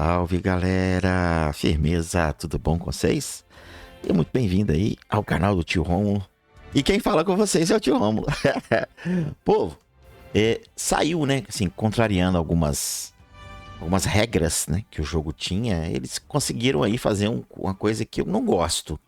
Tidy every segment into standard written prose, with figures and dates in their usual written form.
Salve galera, firmeza, tudo bom com vocês? E muito bem-vindo aí ao canal do Tio Rômulo. E quem fala com vocês é o Tio Rômulo. Povo, saiu, né, assim, contrariando algumas regras, né, que o jogo tinha. Eles conseguiram aí fazer uma coisa que eu não gosto,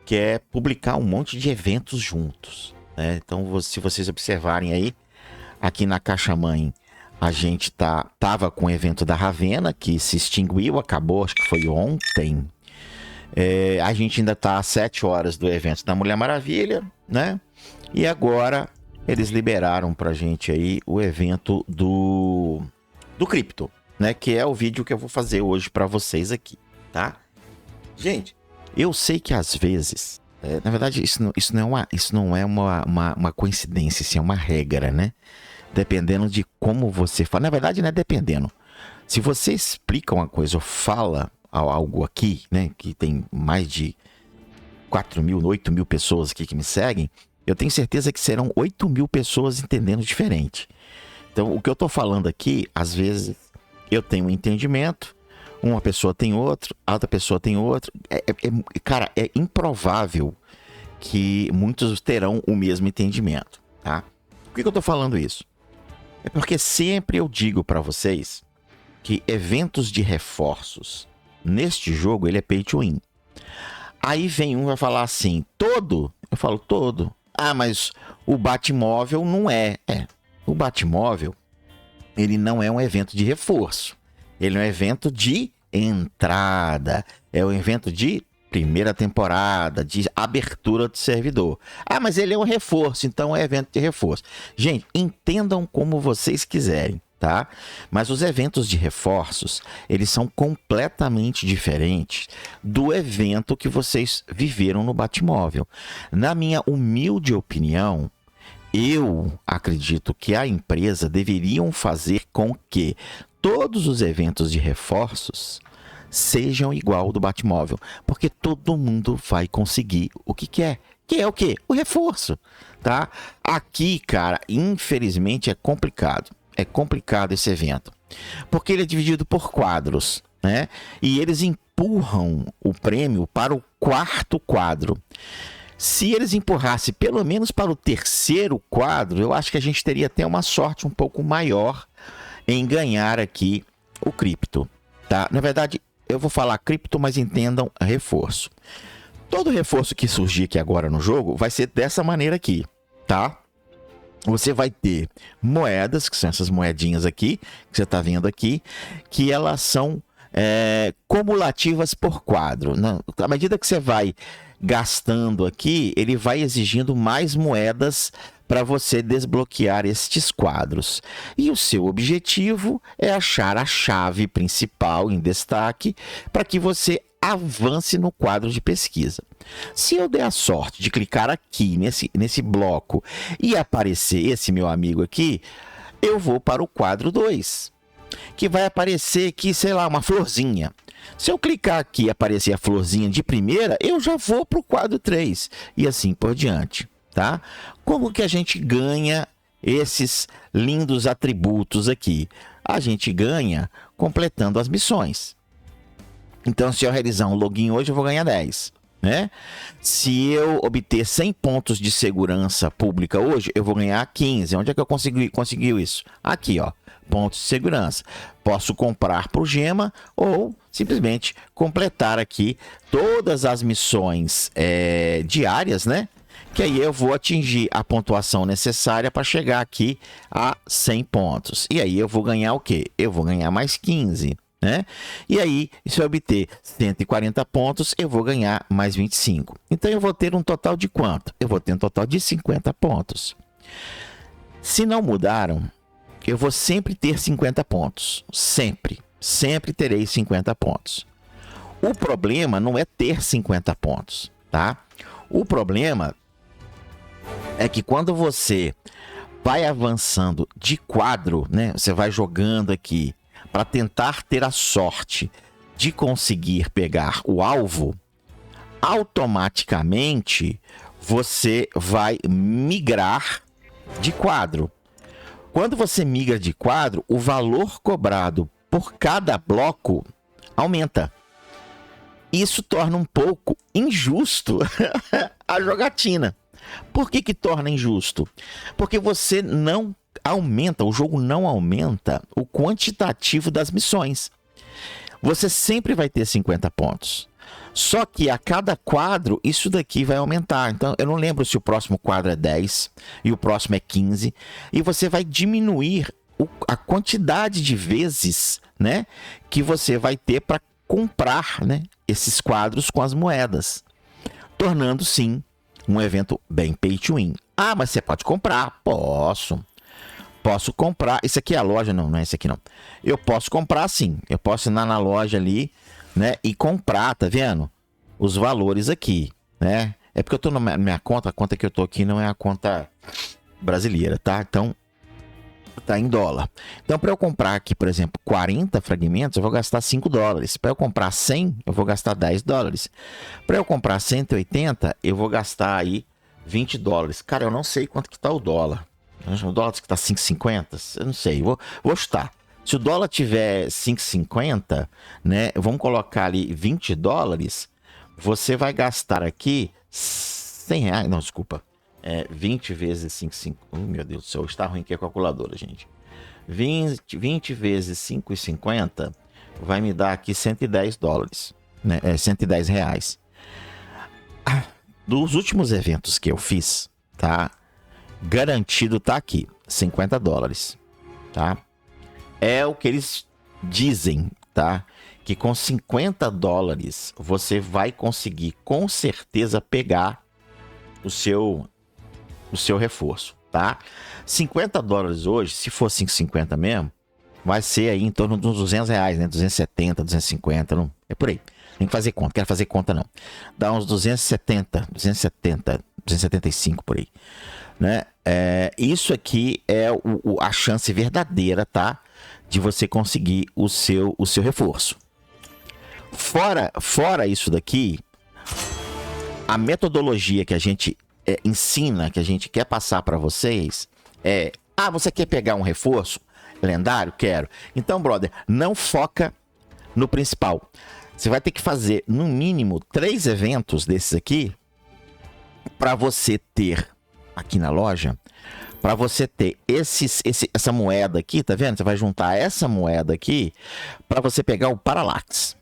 que é publicar um monte de eventos juntos, né? Então, se vocês observarem aí, aqui na caixa-mãe, a gente tava com o evento da Ravenna, que se extinguiu, acabou, acho que foi ontem. A gente ainda tá às 7 horas do evento da Mulher Maravilha, né? E agora eles liberaram pra gente aí o evento do Crypto, né? Que é o vídeo que eu vou fazer hoje pra vocês aqui, tá? Gente, eu sei que às vezes... na verdade, isso não é uma coincidência, isso é uma regra, né? Dependendo de como você fala. Na verdade, não é dependendo. Se você explica uma coisa ou fala algo aqui, né? Que tem mais de 4 mil, 8 mil pessoas aqui que me seguem, eu tenho certeza que serão 8 mil pessoas entendendo diferente. Então, o que eu tô falando aqui, às vezes, eu tenho um entendimento, uma pessoa tem outro, a outra pessoa tem outro. Cara, é improvável que muitos terão o mesmo entendimento, tá? Por que eu tô falando isso? É porque sempre eu digo pra vocês que eventos de reforços neste jogo, ele é pay to win. Aí vem um e vai falar assim, todo? Eu falo, todo. Ah, mas o Batmóvel não é. O Batmóvel, ele não é um evento de reforço. Ele é um evento de entrada. É um evento de primeira temporada, de abertura do servidor. Ah, mas ele é um reforço, então é evento de reforço. Gente, entendam como vocês quiserem, tá? Mas os eventos de reforços, eles são completamente diferentes do evento que vocês viveram no Batmóvel. Na minha humilde opinião, eu acredito que a empresa deveriam fazer com que todos os eventos de reforços sejam igual ao do Batmóvel, porque todo mundo vai conseguir o que quer. Que é o quê? O reforço, tá? Aqui, cara, infelizmente é complicado. É complicado esse evento, porque ele é dividido por quadros, né? E eles empurram o prêmio para o quarto quadro. Se eles empurrassem pelo menos para o terceiro quadro, eu acho que a gente teria até uma sorte um pouco maior em ganhar aqui o cripto, tá? Na verdade, eu vou falar cripto, mas entendam reforço. Todo reforço que surgir aqui agora no jogo vai ser dessa maneira aqui, tá? Você vai ter moedas, que são essas moedinhas aqui, que você está vendo aqui, que elas são cumulativas por quadro. À medida que você vai gastando aqui, ele vai exigindo mais moedas para você desbloquear estes quadros. E o seu objetivo é achar a chave principal em destaque para que você avance no quadro de pesquisa. Se eu der a sorte de clicar aqui nesse bloco e aparecer esse meu amigo aqui, eu vou para o quadro 2, que vai aparecer aqui, sei lá, uma florzinha. Se eu clicar aqui e aparecer a florzinha de primeira, eu já vou para o quadro 3 e assim por diante, tá? Como que a gente ganha esses lindos atributos aqui? A gente ganha completando as missões. Então, se eu realizar um login hoje, eu vou ganhar 10, né? Se eu obter 100 pontos de segurança pública hoje, eu vou ganhar 15. Onde é que eu consegui isso? Aqui, ó, pontos de segurança. Posso comprar por gema ou simplesmente completar aqui todas as missões diárias, né? Que aí eu vou atingir a pontuação necessária para chegar aqui a 100 pontos. E aí eu vou ganhar o quê? Eu vou ganhar mais 15. Né? E aí, se eu obter 140 pontos, eu vou ganhar mais 25. Então, eu vou ter um total de quanto? Eu vou ter um total de 50 pontos. Se não mudaram, eu vou sempre ter 50 pontos. Sempre. Sempre terei 50 pontos. O problema não é ter 50 pontos, tá? O problema é que quando você vai avançando de quadro, né? Você vai jogando aqui para tentar ter a sorte de conseguir pegar o alvo, automaticamente você vai migrar de quadro. Quando você migra de quadro, o valor cobrado por cada bloco aumenta. Isso torna um pouco injusto a jogatina. Por que torna injusto? Porque você não aumenta, o jogo não aumenta o quantitativo das missões. Você sempre vai ter 50 pontos. Só que a cada quadro, isso daqui vai aumentar. Então, eu não lembro se o próximo quadro é 10 e o próximo é 15. E você vai diminuir a quantidade de vezes, né, que você vai ter para comprar, né, esses quadros com as moedas. Tornando, sim, um evento bem pay to win. Ah, mas você pode comprar. Posso comprar. Esse aqui é a loja? Não é esse aqui não. Eu posso comprar sim. Eu posso ir na loja ali, né, e comprar, tá vendo? Os valores aqui, né? É porque eu tô na minha conta, a conta que eu tô aqui não é a conta brasileira, tá? Então, tá em dólar. Então, para eu comprar aqui, por exemplo, 40 fragmentos, eu vou gastar 5 dólares. Para eu comprar 100, eu vou gastar 10 dólares. Para eu comprar 180, eu vou gastar aí 20 dólares. Cara, eu não sei quanto que tá o dólar. O dólar que tá 5,50? Eu não sei, vou chutar. Se o dólar tiver 5,50, né, vamos colocar ali 20 dólares, você vai gastar aqui 100 reais, não, desculpa, 20 vezes 5,50, meu Deus do céu, está ruim aqui a calculadora, gente. 20 vezes 5,50 vai me dar aqui 110 dólares, né, 110 reais. Dos últimos eventos que eu fiz, tá, garantido tá aqui, 50 dólares, tá? É o que eles dizem, tá? Que com 50 dólares você vai conseguir com certeza pegar o seu reforço, tá? 50 dólares hoje, se for 5,50 mesmo, vai ser aí em torno de uns 200 reais, né? 270, 250, não, é por aí. Tem que fazer conta, quero fazer conta não. Dá uns 270, 275 por aí, né? Isso aqui é a chance verdadeira, tá? De você conseguir o seu reforço. Fora isso daqui, a metodologia que a gente ensina, que a gente quer passar para vocês é: você quer pegar um reforço lendário? Quero. Então, brother, não foca no principal. Você vai ter que fazer, no mínimo, 3 eventos desses aqui para você ter aqui na loja, para você ter essa moeda aqui, tá vendo? Você vai juntar essa moeda aqui para você pegar o Parallax.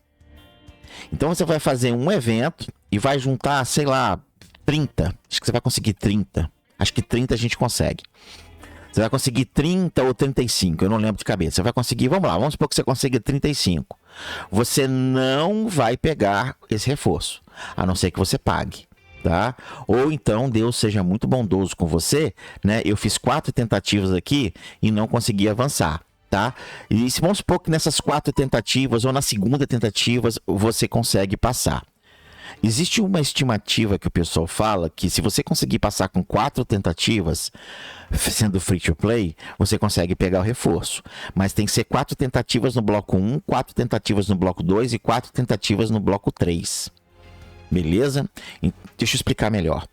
Então você vai fazer um evento e vai juntar, sei lá, 30. Acho que você vai conseguir 30. Acho que 30 a gente consegue. Você vai conseguir 30 ou 35, eu não lembro de cabeça. Você vai conseguir, vamos lá, vamos supor que você consiga 35. Você não vai pegar esse reforço, a não ser que você pague. Tá? Ou então Deus seja muito bondoso com você, né? Eu fiz 4 tentativas aqui e não consegui avançar, tá? E se vamos supor que nessas 4 tentativas ou na segunda tentativa você consegue passar. Existe uma estimativa que o pessoal fala que se você conseguir passar com 4 tentativas, sendo free to play, você consegue pegar o reforço. Mas tem que ser 4 tentativas no bloco 1, 4 tentativas no bloco 2 e 4 tentativas no bloco 3. Beleza? Deixa eu explicar melhor.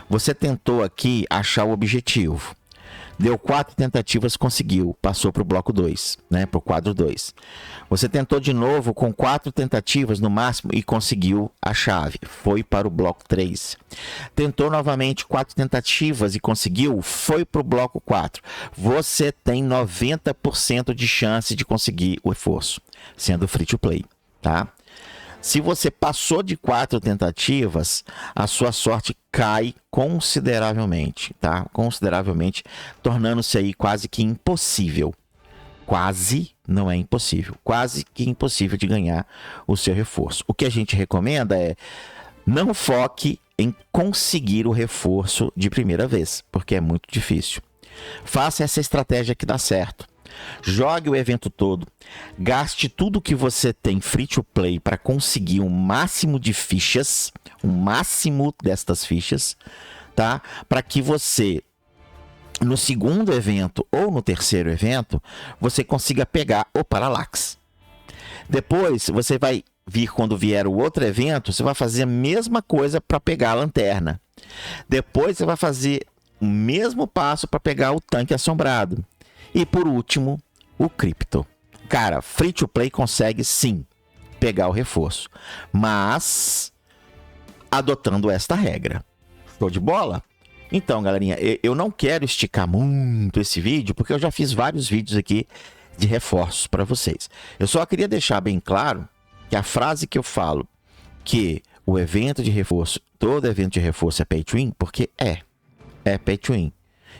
Você tentou aqui achar o objetivo. Deu 4 tentativas, conseguiu. Passou para o bloco 2, né? Para o quadro 2. Você tentou de novo com 4 tentativas no máximo e conseguiu a chave. Foi para o bloco 3. Tentou novamente 4 tentativas e conseguiu. Foi para o bloco 4. Você tem 90% de chance de conseguir o reforço, sendo free to play, tá? Se você passou de 4 tentativas, a sua sorte cai consideravelmente, tá? Consideravelmente, tornando-se aí quase que impossível. Quase, não é impossível, quase que impossível de ganhar o seu reforço. O que a gente recomenda é: não foque em conseguir o reforço de primeira vez, porque é muito difícil. Faça essa estratégia que dá certo. Jogue o evento todo, gaste tudo que você tem free to play para conseguir um máximo de fichas, um máximo destas fichas, tá? Para que você, no segundo evento ou no terceiro evento, você consiga pegar o Parallax. Depois, você vai vir, quando vier o outro evento, você vai fazer a mesma coisa para pegar a lanterna. Depois, você vai fazer o mesmo passo para pegar o tanque assombrado. E por último, o cripto. Cara, free to play consegue sim. pegar o reforço, mas adotando esta regra. Show de bola? Então, galerinha, eu não quero esticar muito esse vídeo, porque eu já fiz vários vídeos aqui de reforços para vocês. Eu só queria deixar bem claro que a frase que eu falo, que o evento de reforço, todo evento de reforço é pay to win, porque é pay to win.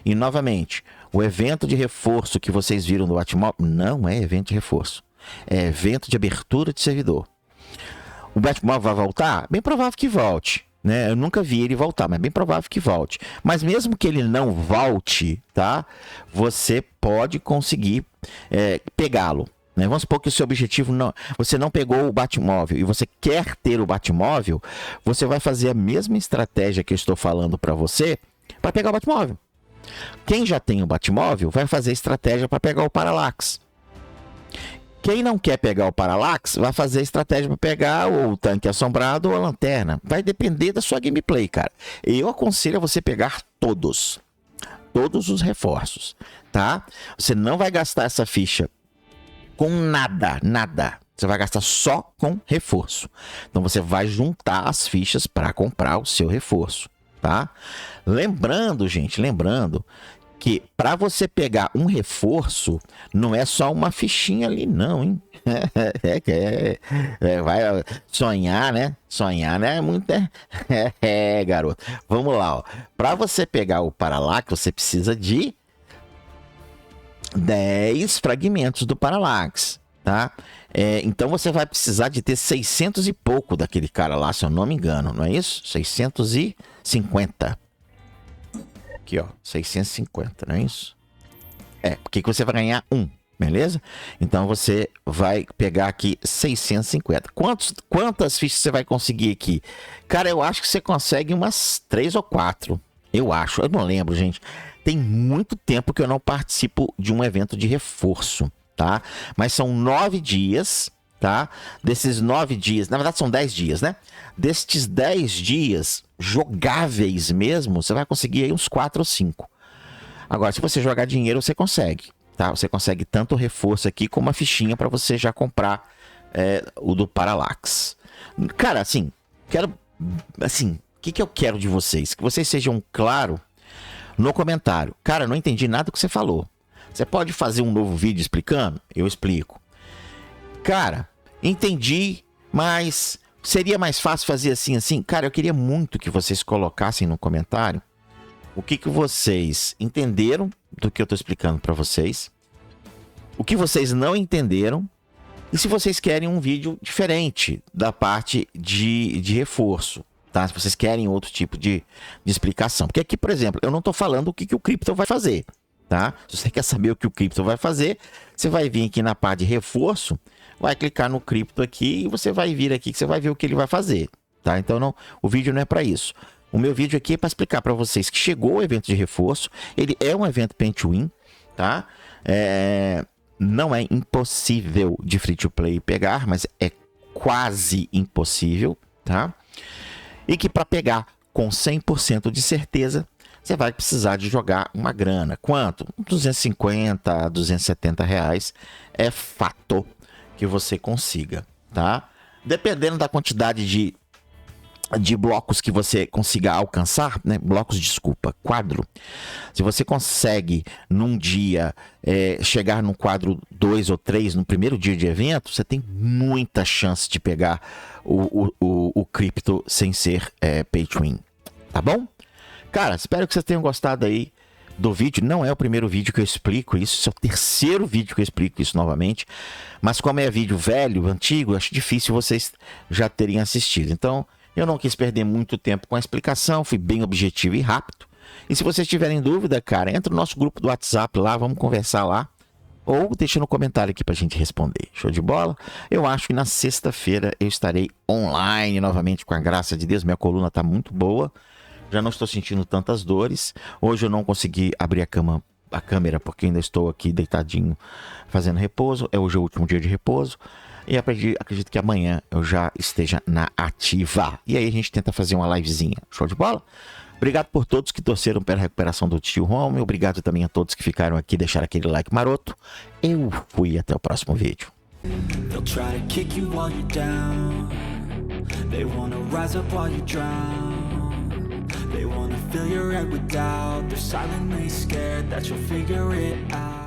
E, novamente, o evento de reforço que vocês viram no Batmob não é evento de reforço. É evento de abertura de servidor. O Batmob vai voltar? Bem provável que volte, né? Eu nunca vi ele voltar, mas bem provável que volte. Mas mesmo que ele não volte, tá? Você pode conseguir pegá-lo. Né? Vamos supor que o seu objetivo não... Você não pegou o Batmóvel e você quer ter o Batmóvel, você vai fazer a mesma estratégia que eu estou falando para você para pegar o Batmóvel. Quem já tem o Batmóvel vai fazer estratégia para pegar o Parallax. Quem não quer pegar o Parallax vai fazer estratégia para pegar o tanque assombrado ou a lanterna. Vai depender da sua gameplay, cara. Eu aconselho a você pegar todos os reforços, tá? Você não vai gastar essa ficha com nada. Você vai gastar só com reforço. Então você vai juntar as fichas para comprar o seu reforço, tá? Lembrando, gente, que para você pegar um reforço, não é só uma fichinha ali não, hein? Vai sonhar, né? Sonhar, né? Muito garoto. Vamos lá, ó. Para você pegar o Parallax, você precisa de 10 fragmentos do Parallax, tá? Então você vai precisar de ter 600 e pouco daquele cara lá, se eu não me engano, não é isso? 650. Aqui, ó, 650, não é isso? Porque você vai ganhar um, beleza? Então você vai pegar aqui 650. Quantas fichas você vai conseguir aqui? Cara, eu acho que você consegue umas 3 ou 4. Eu acho, eu não lembro, gente. Tem muito tempo que eu não participo de um evento de reforço, tá? Mas são 9 dias, tá? Desses 9 dias, na verdade são 10 dias, né? Destes 10 dias jogáveis mesmo, você vai conseguir aí uns 4 ou 5. Agora, se você jogar dinheiro, você consegue, tá? Você consegue tanto o reforço aqui como a fichinha para você já comprar o do Parallax. Cara, assim, o que eu quero de vocês? Que vocês sejam claros no comentário. Cara, não entendi nada do que você falou. Você pode fazer um novo vídeo explicando? Eu explico. Cara, entendi, mas seria mais fácil fazer assim? Cara, eu queria muito que vocês colocassem no comentário o que vocês entenderam do que eu tô explicando para vocês, o que vocês não entenderam, e se vocês querem um vídeo diferente da parte de reforço, tá? Se vocês querem outro tipo de explicação. Porque aqui, por exemplo, eu não tô falando o que o Crypto vai fazer, tá? Se você quer saber o que o Crypto vai fazer, você vai vir aqui na parte de reforço, vai clicar no Crypto aqui e você vai vir aqui que você vai ver o que ele vai fazer, tá? Então o vídeo não é para isso. O meu vídeo aqui é para explicar para vocês que chegou o evento de reforço. Ele é um evento pay to win, tá? Não é impossível de free to play pegar, mas é quase impossível, tá? E que para pegar com 100% de certeza, você vai precisar de jogar uma grana. Quanto? 250 a 270 reais é fato que você consiga, tá? Dependendo da quantidade de blocos que você consiga alcançar, né? Quadro. Se você consegue num dia chegar no quadro 2 ou 3 no primeiro dia de evento, você tem muita chance de pegar o cripto sem ser pay to win, tá bom? Cara, espero que vocês tenham gostado aí do vídeo. Não é o primeiro vídeo que eu explico isso, esse é o terceiro vídeo que eu explico isso novamente, mas como é vídeo velho, antigo, acho difícil vocês já terem assistido. Então eu não quis perder muito tempo com a explicação, fui bem objetivo e rápido. E se vocês tiverem dúvida, cara, entra no nosso grupo do WhatsApp lá, vamos conversar lá. Ou deixa no comentário aqui pra gente responder. Show de bola? Eu acho que na sexta-feira eu estarei online novamente, com a graça de Deus. Minha coluna tá muito boa, já não estou sentindo tantas dores. Hoje eu não consegui abrir a câmera porque ainda estou aqui deitadinho fazendo repouso. Hoje é o último dia de repouso. E acredito que amanhã eu já esteja na ativa. E aí a gente tenta fazer uma livezinha. Show de bola? Obrigado por todos que torceram pela recuperação do tio Home. Obrigado também a todos que ficaram aqui, deixaram aquele like maroto. Eu fui, até o próximo vídeo. They'll try to kick you while you're down. They wanna rise up while you drown. They wanna fill your head with doubt. They're silently scared that you'll figure it out.